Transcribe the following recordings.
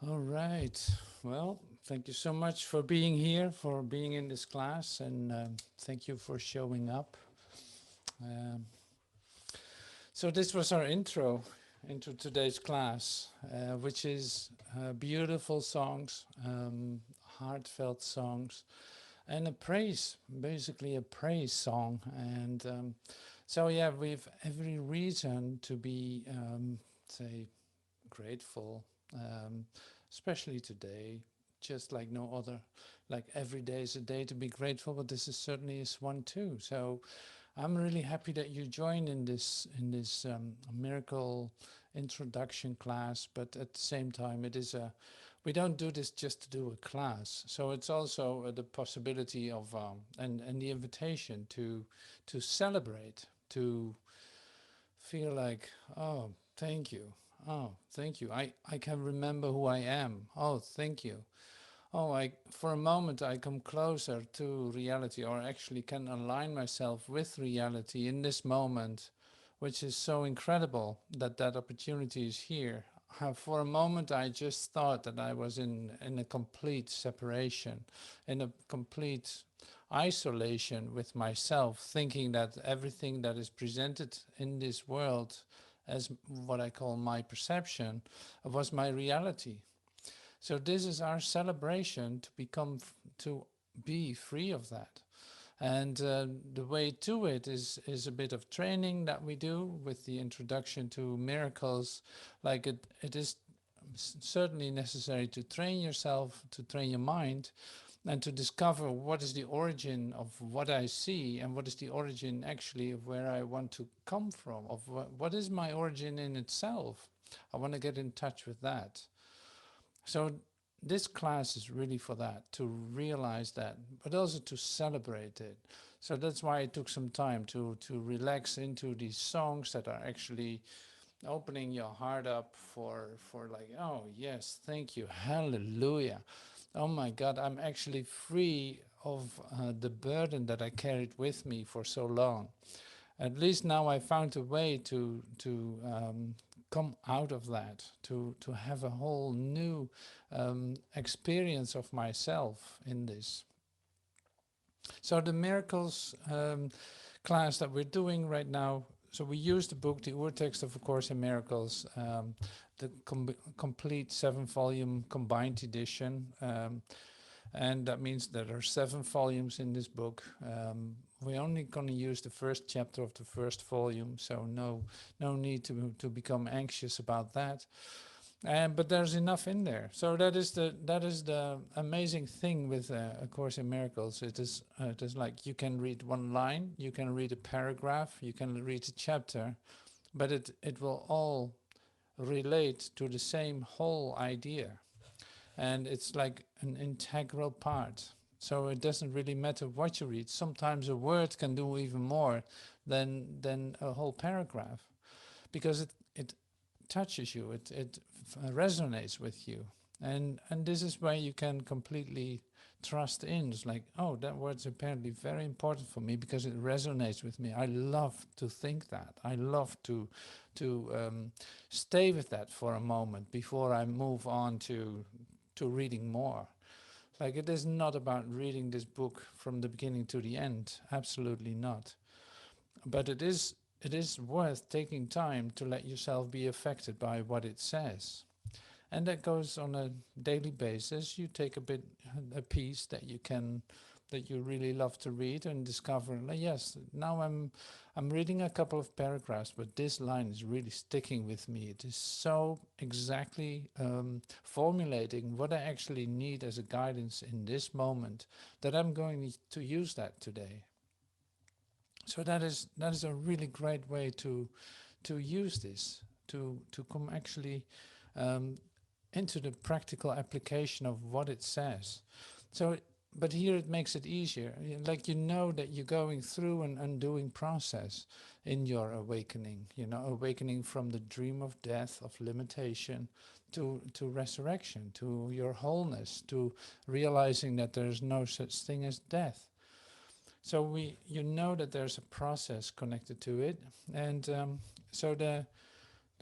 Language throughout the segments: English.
All right. Well, thank you so much for being here, for being in this class, and thank you for showing up. Um, so this was our intro into today's class, which is beautiful songs, heartfelt songs, and a praise, basically a praise song. And so, yeah, we've every reason to be, say, grateful, especially today, just like no other. Like every day is a day to be grateful, but this is certainly is one too. So I'm really happy that you joined in this miracle introduction class. But at the same time, it is a we don't do this just to do a class. So it's also the possibility of and the invitation to celebrate, to feel like, oh, thank you. Oh, thank you. I can remember who I am. Oh, thank you. Oh, for a moment I come closer to reality, or actually can align myself with reality in this moment, which is so incredible that that opportunity is here. For a moment I just thought that I was in a complete separation, in a complete isolation with myself, thinking that everything that is presented in this world as what I call my perception was my reality. So this is our celebration to to be free of that. And the way to it is a bit of training that we do with the introduction to miracles. Like it is certainly necessary to train yourself, to train your mind, and to discover what is the origin of what I see, and what is the origin actually of where I want to come from, of what is my origin in itself. I want to get in touch with that. So this class is really for that, to realize that, but also to celebrate it. So that's why it took some time to relax into these songs that are actually opening your heart up for like, oh yes, thank you, hallelujah. Oh my God, I'm actually free of the burden that I carried with me for so long. At least now I found a way to come out of that, to have a whole new experience of myself in this. So the miracles class that we're doing right now. So we use the book, the Urtext of A Course in Miracles, the complete 7-volume combined edition. And that means there are 7 volumes in this book. We're only going to use the first chapter of the first volume, so no need to become anxious about that. But there's enough in there. So that is the amazing thing with A Course in Miracles. It is like you can read one line, you can read a paragraph, you can read a chapter, but it will all relate to the same whole idea, and it's like an integral part. So it doesn't really matter what you read. Sometimes a word can do even more than a whole paragraph, because it touches you, it resonates with you, and this is where you can completely trust in. It's like, oh, that word's apparently very important for me because it resonates with me. I love to think that. I love to stay with that for a moment before I move on to reading more. Like, it is not about reading this book from the beginning to the end. Absolutely not. But it is worth taking time to let yourself be affected by what it says. And that goes on a daily basis. You take a piece that you really love to read, and discover, like, yes, now I'm reading a couple of paragraphs, but this line is really sticking with me. It is so exactly formulating what I actually need as a guidance in this moment, that I'm going to use that today. So that is a really great way to use this, to come actually um, into the practical application of what it says. So, but here it makes it easier. Like, you know that you're going through an undoing process in your awakening. Awakening from the dream of death, of limitation, to resurrection, to your wholeness, to realizing that there's no such thing as death. So you know that there's a process connected to it, and so the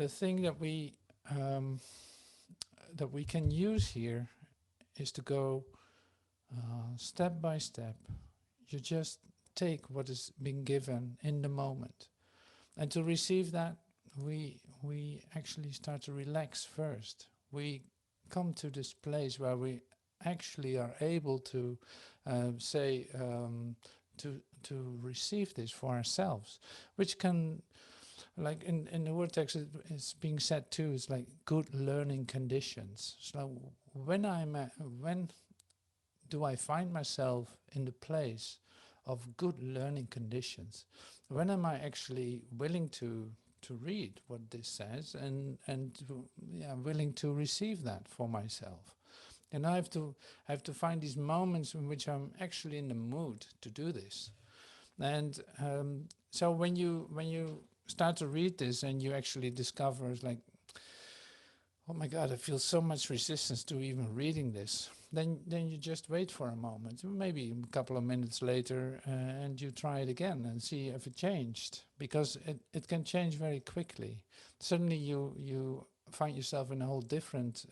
thing that we um, that we can use here is to go step by step. You just take what is being given in the moment, and to receive that, we actually start to relax first. We come to this place where we actually are able to say to receive this for ourselves, which can, like in the Urtext it's being said too, it's like good learning conditions. So when do I find myself in the place of good learning conditions? When am I actually willing to read what this says, and yeah, willing to receive that for myself? And I have to find these moments in which I'm actually in the mood to do this. And so when you start to read this and you actually discover, it's like, oh my God, I feel so much resistance to even reading this. Then you just wait for a moment, maybe a couple of minutes later, and you try it again and see if it changed, because it can change very quickly. Suddenly you find yourself in a whole different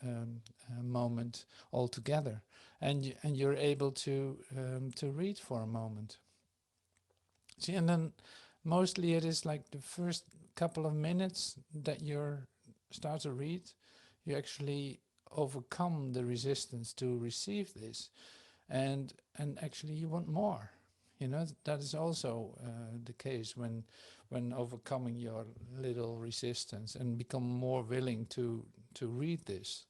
moment altogether, and you're able to read for a moment. See, and then mostly it is like the first couple of minutes that you start to read, you actually overcome the resistance to receive this, and actually you want more. You know, that is also the case when overcoming your little resistance and become more willing to read this.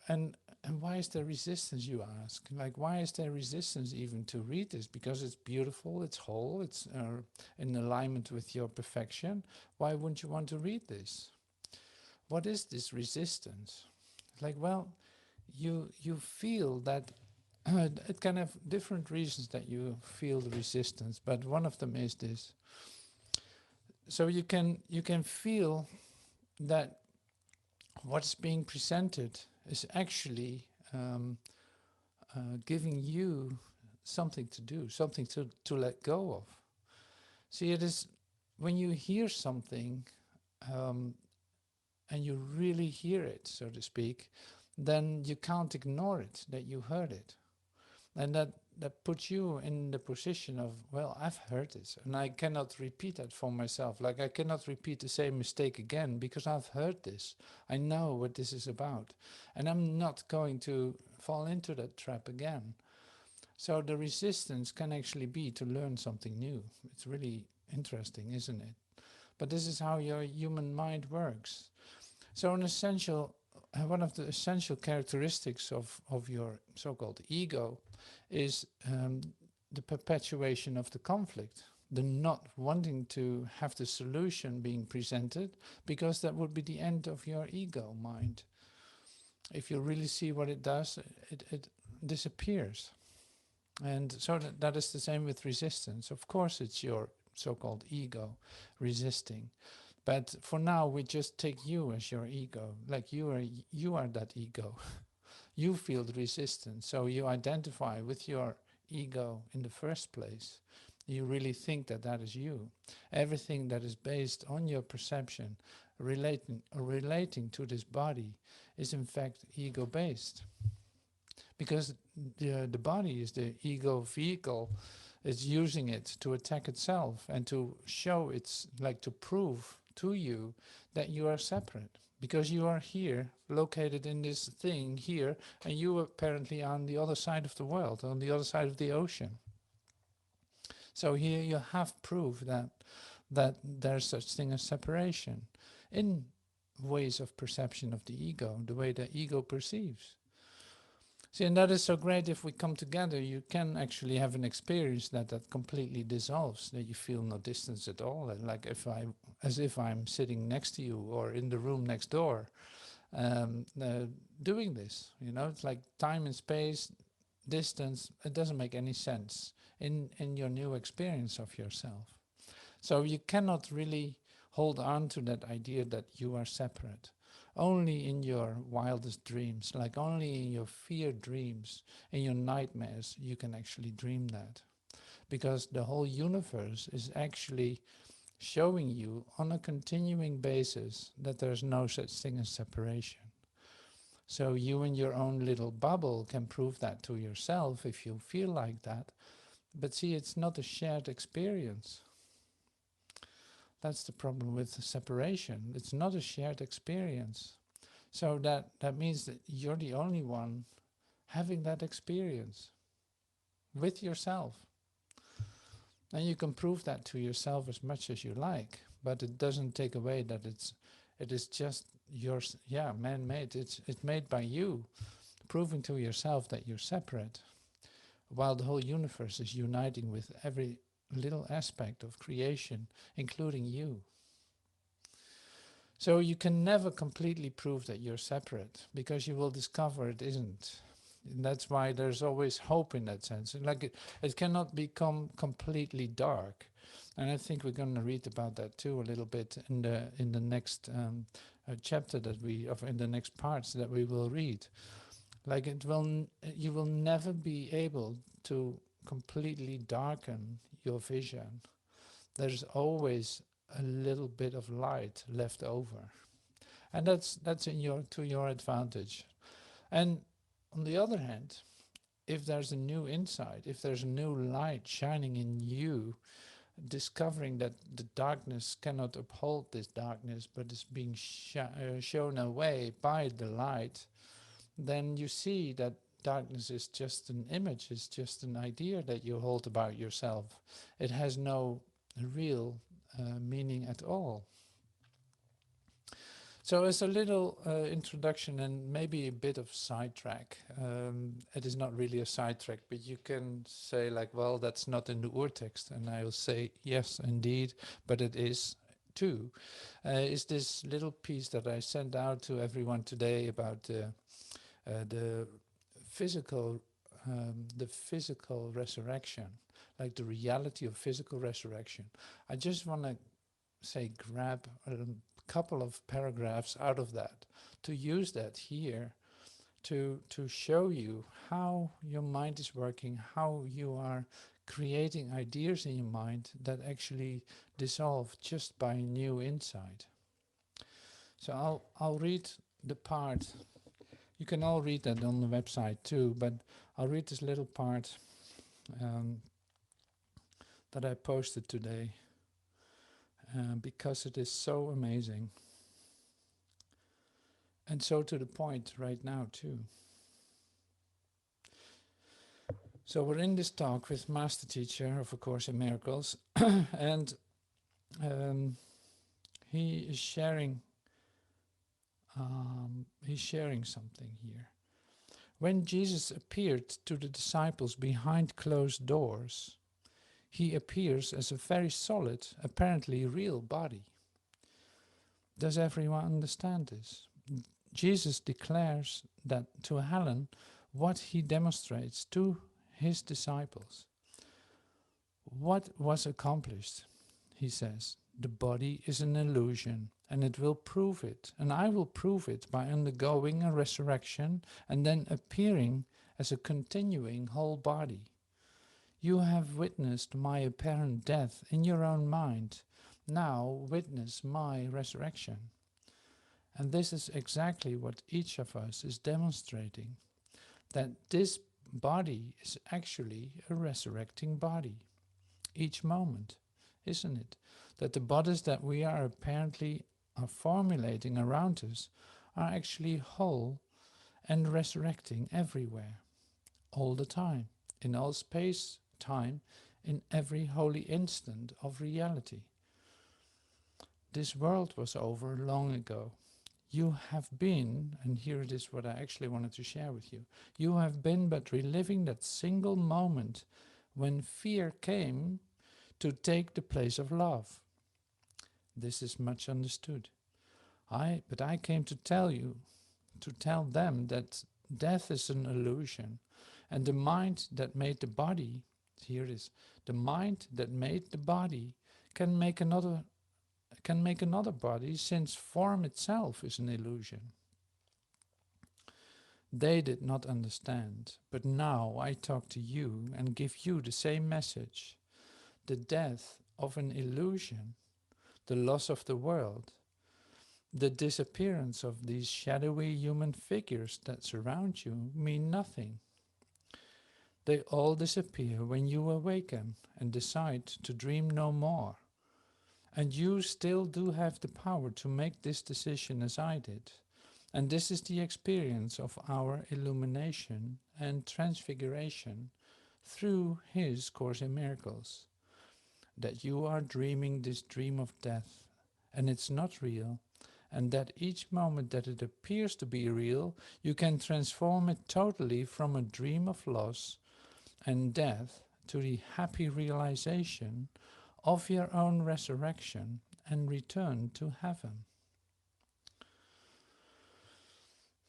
And why is there resistance, you ask? Like, why is there resistance even to read this? Because it's beautiful, it's whole, it's in alignment with your perfection. Why wouldn't you want to read this? What is this resistance? Like, well, you feel that it can have different reasons that you feel the resistance, but one of them is this. So you can feel that what's being presented is actually giving you something to do, something to let go of. See, it is when you hear something and you really hear it, so to speak, then you can't ignore it, that you heard it. And that puts you in the position of, well, I've heard this and I cannot repeat that for myself. Like, I cannot repeat the same mistake again because I've heard this. I know what this is about. And I'm not going to fall into that trap again. So the resistance can actually be to learn something new. It's really interesting, isn't it? But this is how your human mind works. So one of the essential characteristics of your so-called ego is the perpetuation of the conflict, the not wanting to have the solution being presented, because that would be the end of your ego mind. If you really see what it does, it disappears. And so that is the same with resistance. Of course, it's your so-called ego resisting. But for now, we just take you as your ego, like you are that ego. You feel the resistance, so you identify with your ego in the first place. You really think that that is you. Everything that is based on your perception, relating to this body, is in fact ego-based. Because the body is the ego vehicle. It's using it to attack itself and to show its, like, to prove to you that you are separate, because you are here, located in this thing here, and you are apparently on the other side of the world, on the other side of the ocean. So here you have proof that there's such thing as separation in ways of perception of the ego, the way the ego perceives. See, and that is so great. If we come together, you can actually have an experience that completely dissolves, that you feel no distance at all, and like as if I'm sitting next to you or in the room next door, doing this. You know, it's like time and space, distance. It doesn't make any sense in your new experience of yourself. So you cannot really hold on to that idea that you are separate. Only in your wildest dreams, like only in your fear dreams, in your nightmares, you can actually dream that. Because the whole universe is actually showing you on a continuing basis that there's no such thing as separation. So you in your own little bubble can prove that to yourself if you feel like that. But see, it's not a shared experience. That's the problem with the separation. It's not a shared experience. So that means that you're the only one having that experience with yourself. And you can prove that to yourself as much as you like, but it doesn't take away that it is just yours, yeah, man-made. It's made by you, proving to yourself that you're separate, while the whole universe is uniting with every little aspect of creation, including you. So you can never completely prove that you're separate, because you will discover it isn't. And that's why there's always hope in that sense. And like it cannot become completely dark. And I think we're going to read about that too a little bit in the next chapter that in the next parts that we will read. Like you will never be able to completely darken your vision. There's always a little bit of light left over, and that's to your advantage. And on the other hand, if there's a new insight, if there's a new light shining in you, discovering that the darkness cannot uphold this darkness, but is being shown away by the light, then you see that darkness is just an image, it's just an idea that you hold about yourself. It has no real meaning at all. So as a little introduction and maybe a bit of sidetrack, it is not really a sidetrack, but you can say like, well, that's not in the Urtext. And I will say, yes, indeed, but it is too. Is this little piece that I sent out to everyone today about the physical resurrection, like the reality of physical resurrection. I just want to say grab a couple of paragraphs out of that to use that here to show you how your mind is working, how you are creating ideas in your mind that actually dissolve just by new insight. So I'll read the part. You can all read that on the website too, but I'll read this little part that I posted today because it is so amazing. And so to the point right now too. So we're in this talk with Master Teacher of A Course in Miracles, and he is sharing something here. When Jesus appeared to the disciples behind closed doors, he appears as a very solid, apparently real body. Does everyone understand this? Jesus declares that to Helen what he demonstrates to his disciples. What was accomplished? He says, the body is an illusion, and it will prove it, and I will prove it by undergoing a resurrection and then appearing as a continuing whole body. You have witnessed my apparent death in your own mind. Now witness my resurrection. And this is exactly what each of us is demonstrating, that this body is actually a resurrecting body. Each moment, isn't it? That the bodies that we are apparently formulating around us are actually whole and resurrecting everywhere, all the time, in all space, time, in every holy instant of reality. This world was over long ago. You have been, and here it is what I actually wanted to share with you, you have been but reliving that single moment when fear came to take the place of love. This is much understood. But I came to tell them that death is an illusion, and the mind that made the body, here it is, the mind that made the body can make another body, since form itself is an illusion. They did not understand, but now I talk to you and give you the same message. The death of an illusion, the loss of the world, the disappearance of these shadowy human figures that surround you mean nothing. They all disappear when you awaken and decide to dream no more. And you still do have the power to make this decision as I did. And this is the experience of our illumination and transfiguration through His Course in Miracles. That you are dreaming this dream of death, and it's not real, and that each moment that it appears to be real, you can transform it totally from a dream of loss and death to the happy realization of your own resurrection and return to heaven.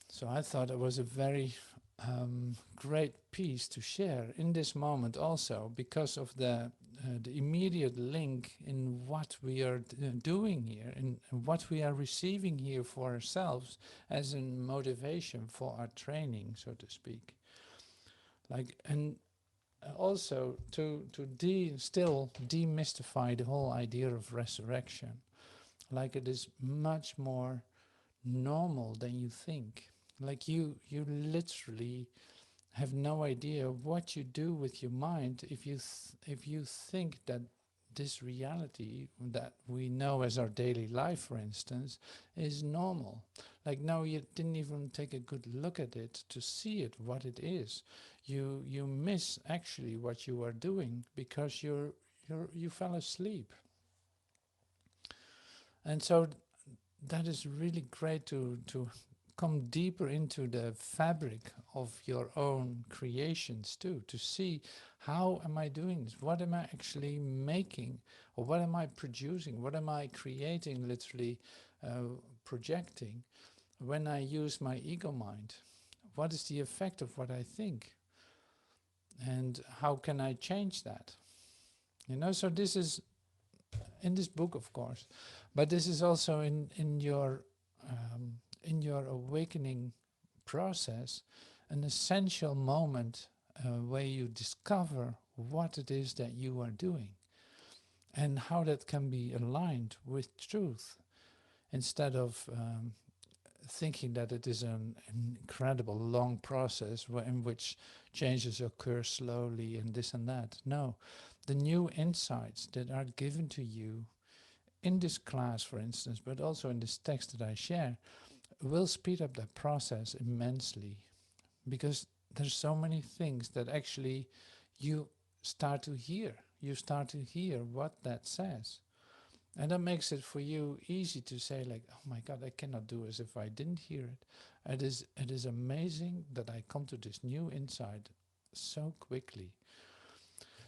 So I thought it was a very great piece to share in this moment also, because of the immediate link in what we are doing here and what we are receiving here for ourselves as a motivation for our training, so to speak. And also to still demystify the whole idea of resurrection. Like, it is much more normal than you think. Like, you literally have no idea what you do with your mind if you think that this reality that we know as our daily life, for instance, is normal. Like, no, you didn't even take a good look at it to see it, what it is. You miss actually what you are doing because you fell asleep. And so that is really great to come deeper into the fabric of your own creations too, to see, how am I doing this? What am I actually making? Or what am I producing? What am I creating, literally projecting, when I use my ego mind? What is the effect of what I think? And how can I change that? So this is in this book, of course, but this is also in your awakening process, an essential moment where you discover what it is that you are doing and how that can be aligned with truth, instead of thinking that it is an incredible long process in which changes occur slowly and this and that. No, the new insights that are given to you in this class, for instance, but also in this text that I share, will speed up that process immensely, because there's so many things that actually you start to hear. You start to hear what that says. And that makes it for you easy to say, like, oh my God, I cannot do as if I didn't hear it. It is amazing that I come to this new insight so quickly.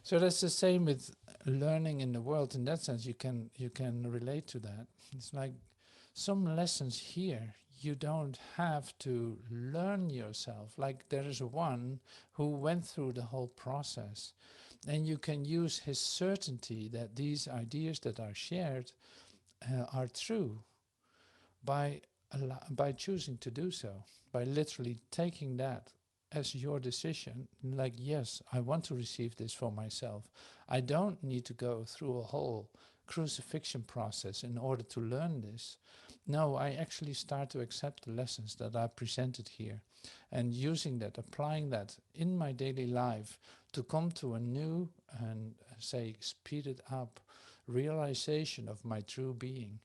So that's the same with learning in the world. In that sense, you can relate to that. It's like some lessons here you don't have to learn yourself. Like, there is one who went through the whole process, and you can use his certainty that these ideas that are shared are true by choosing to do so, by literally taking that as your decision. Like, yes, I want to receive this for myself. I don't need to go through a whole crucifixion process in order to learn this. No, I actually start to accept the lessons that are presented here, and using that, applying that in my daily life to come to a new and, say, speeded up realization of my true being.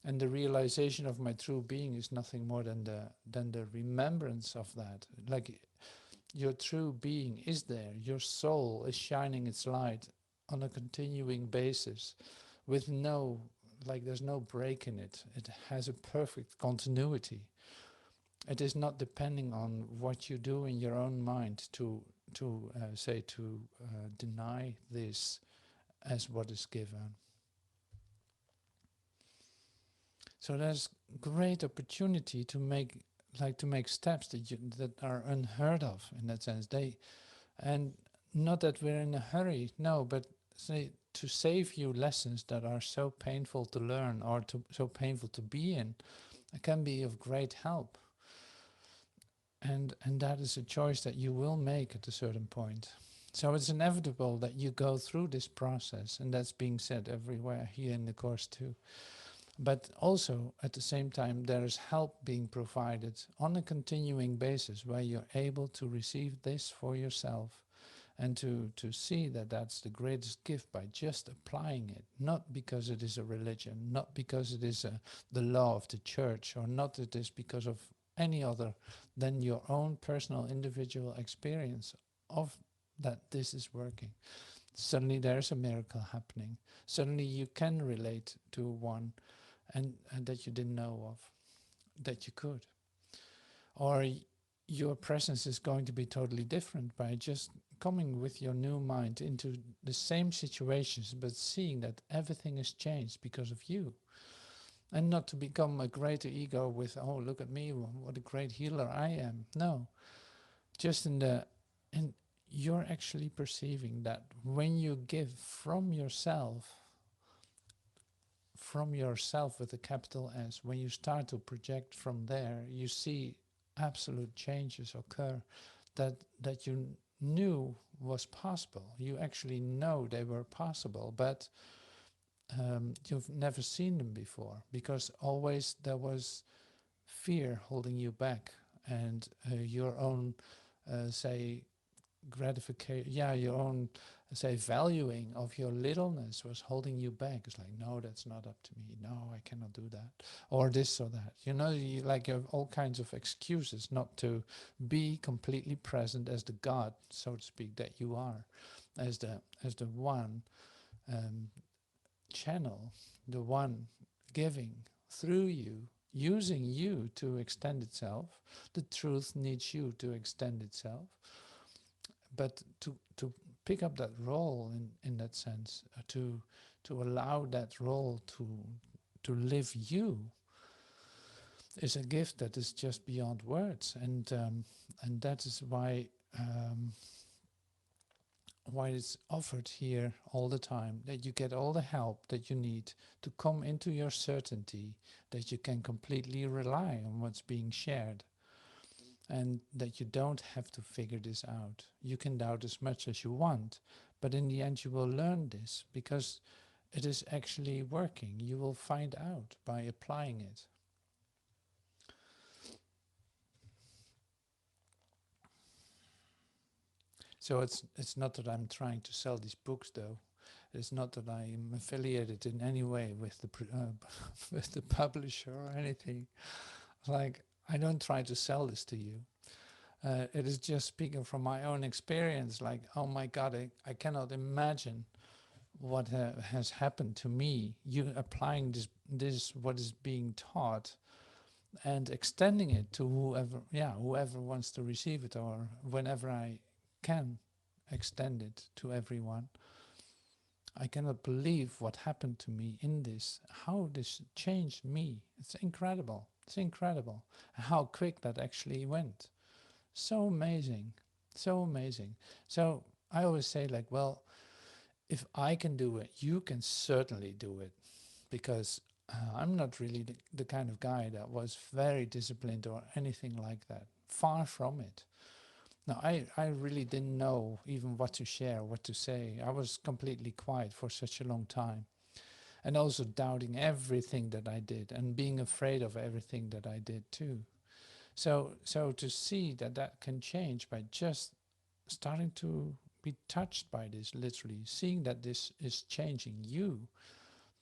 And the realization of my true being is nothing more than the remembrance of that. Like, your true being is there. Your soul is shining its light on a continuing basis with there's no break in it. It has a perfect continuity. It is not depending on what you do in your own mind to deny this as what is given. So there's great opportunity to make steps that are unheard of in that sense. And not that we're in a hurry, no, but to save you lessons that are so painful to learn or so painful to be in, it can be of great help. And that is a choice that you will make at a certain point. So it's inevitable that you go through this process, and that's being said everywhere here in the course too. But also, at the same time, there is help being provided on a continuing basis where you're able to receive this for yourself and to see that that's the greatest gift by just applying it, not because it is a religion, not because it is the law of the church, or not it is because of any other than your own personal individual experience of that this is working. Suddenly there's a miracle happening. Suddenly you can relate to one and that you didn't know of, that you could. Or your presence is going to be totally different by just coming with your new mind into the same situations, but seeing that everything has changed because of you. And not to become a greater ego with, oh, look at me, what a great healer I am. No, just in you're actually perceiving that when you give from yourself with a capital S, when you start to project from there, you see absolute changes occur that you knew was possible. You actually know they were possible, but you've never seen them before because always there was fear holding you back and your own, say, gratification, your own, say, valuing of your littleness was holding you back. It's like, no, that's not up to me. No, I cannot do that, or this or that. You like, you have all kinds of excuses not to be completely present as the God, so to speak, that you are, as the one channel, the one giving through you, using you to extend itself. The truth needs you to extend itself, but to pick up that role in that sense, to allow that role to live you, is a gift that is just beyond words, and that is why it's offered here all the time, that you get all the help that you need to come into your certainty that you can completely rely on what's being shared. And that you don't have to figure this out. You can doubt as much as you want, but in the end you will learn this because it is actually working. You will find out by applying it. So it's not that I'm trying to sell these books, though. It's not that I am affiliated in any way with the with the publisher or anything. Like, I don't try to sell this to you. It is just speaking from my own experience, like, oh my God, I cannot imagine what has happened to me. You applying this what is being taught and extending it to whoever wants to receive it, or whenever I can extend it to everyone. I cannot believe what happened to me in this, how this changed me. It's incredible. It's incredible how quick that actually went. So amazing, so amazing. So I always say, like, well, if I can do it, you can certainly do it, because I'm not really the kind of guy that was very disciplined or anything like that. Far from it. No, I really didn't know even what to share, what to say. I was completely quiet for such a long time, and also doubting everything that I did and being afraid of everything that I did too. So to see that that can change by just starting to be touched by this, literally seeing that this is changing you,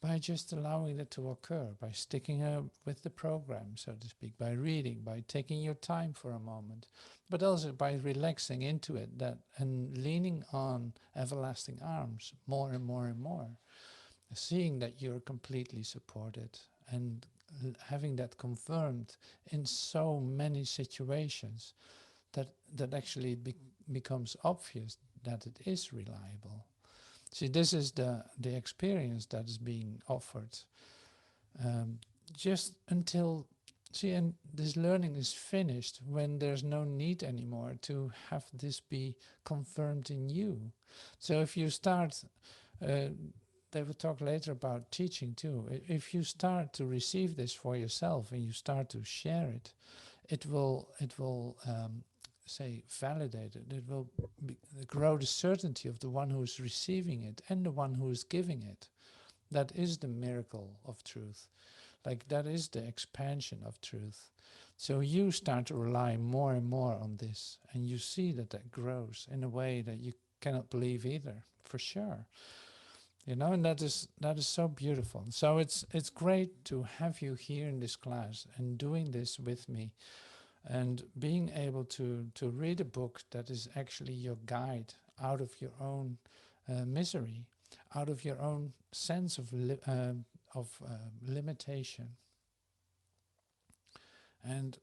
by just allowing it to occur, by sticking with the program, so to speak, by reading, by taking your time for a moment, but also by relaxing into it, that and leaning on everlasting arms more and more and more, seeing that you're completely supported, and having that confirmed in so many situations, that actually becomes obvious that it is reliable. See, this is the experience that is being offered. Just until, see, and this learning is finished when there's no need anymore to have this be confirmed in you. So if you start, they will talk later about teaching too. If you start to receive this for yourself and you start to share it, it will say, validate it. It will grow the certainty of the one who is receiving it and the one who is giving it. That is the miracle of truth. Like that is the expansion of truth. So you start to rely more and more on this, and you see that that grows in a way that you cannot believe either, for sure. You know, and that is so beautiful. So it's great to have you here in this class and doing this with me, and being able to read a book that is actually your guide out of your own misery, out of your own sense of limitation. And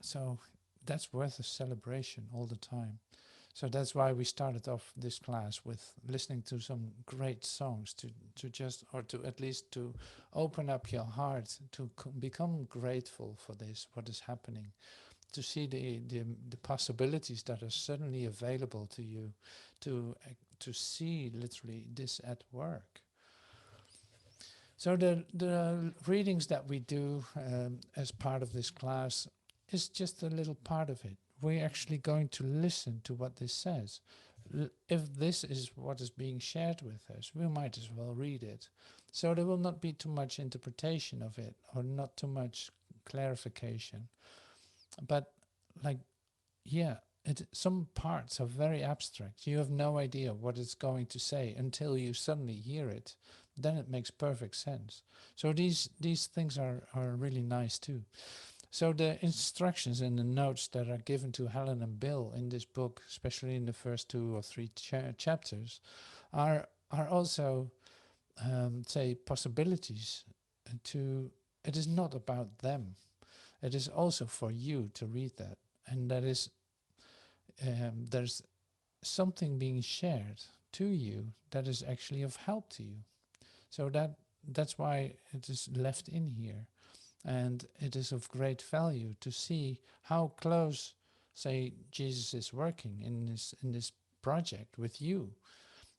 so that's worth a celebration all the time. So that's why we started off this class with listening to some great songs to just, or to at least to open up your heart, to become grateful for this, what is happening, to see the possibilities that are suddenly available to you, to see literally this at work. So the readings that we do as part of this class is just a little part of it. We're actually going to listen to what this says. If this is what is being shared with us, we might as well read it. So there will not be too much interpretation of it, or not too much clarification. But like, yeah, some parts are very abstract. You have no idea what it's going to say until you suddenly hear it. Then it makes perfect sense. So these things are really nice too. So the instructions and the notes that are given to Helen and Bill in this book, especially in the first 2 or 3 chapters, are also say possibilities to. It is not about them. It is also for you to read that, and that is there's something being shared to you that is actually of help to you. So that's why it is left in here. And it is of great value to see how close, say, Jesus is working in this project with you.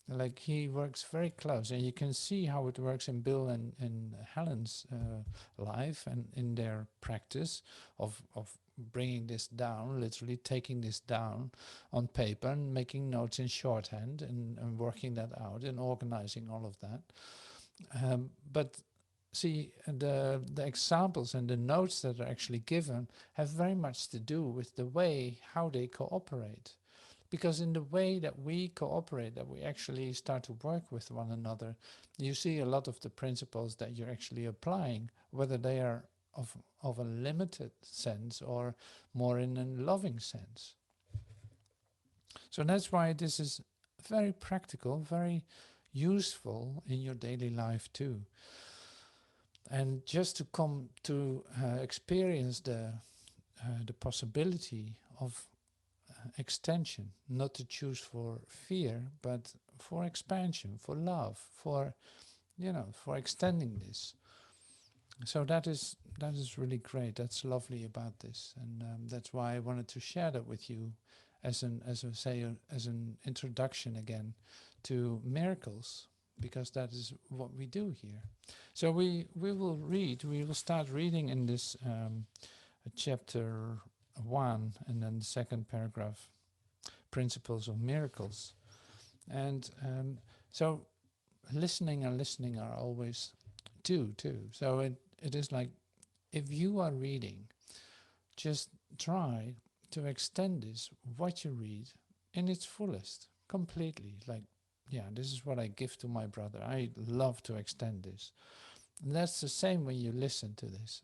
Like he works very close, and you can see how it works in Bill and Helen's life and in their practice of bringing this down, literally taking this down on paper and making notes in shorthand and working that out and organizing all of that. But see, the examples and the notes that are actually given have very much to do with the way how they cooperate. Because in the way that we cooperate, that we actually start to work with one another, you see a lot of the principles that you're actually applying, whether they are of a limited sense or more in a loving sense. So that's why this is very practical, very useful in your daily life too. And just to come to experience the possibility of extension, not to choose for fear, but for expansion, for love, for for extending this. So that is really great. That's lovely about this, and that's why I wanted to share that with you, as an introduction again to miracles, because that is what we do here. So we will start reading in this chapter 1, and then the second paragraph, principles of miracles. And so listening and listening are always two too. So it is like, if you are reading, just try to extend this, what you read, in its fullest, completely. Like, yeah, this is what I give to my brother. I love to extend this. And that's the same when you listen to this.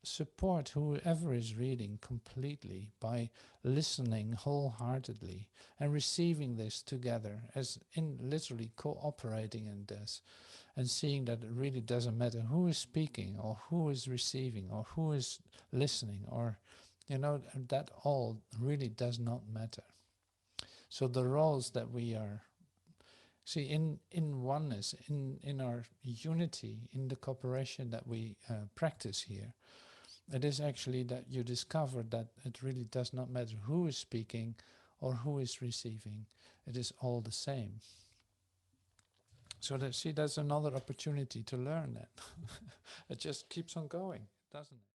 Support whoever is reading completely by listening wholeheartedly and receiving this together, as in literally cooperating in this, and seeing that it really doesn't matter who is speaking or who is receiving or who is listening, or that all really does not matter. So the roles that we are in oneness, in our unity, in the cooperation that we practice here, it is actually that you discover that it really does not matter who is speaking or who is receiving. It is all the same. So that's another opportunity to learn that. It just keeps on going, doesn't it?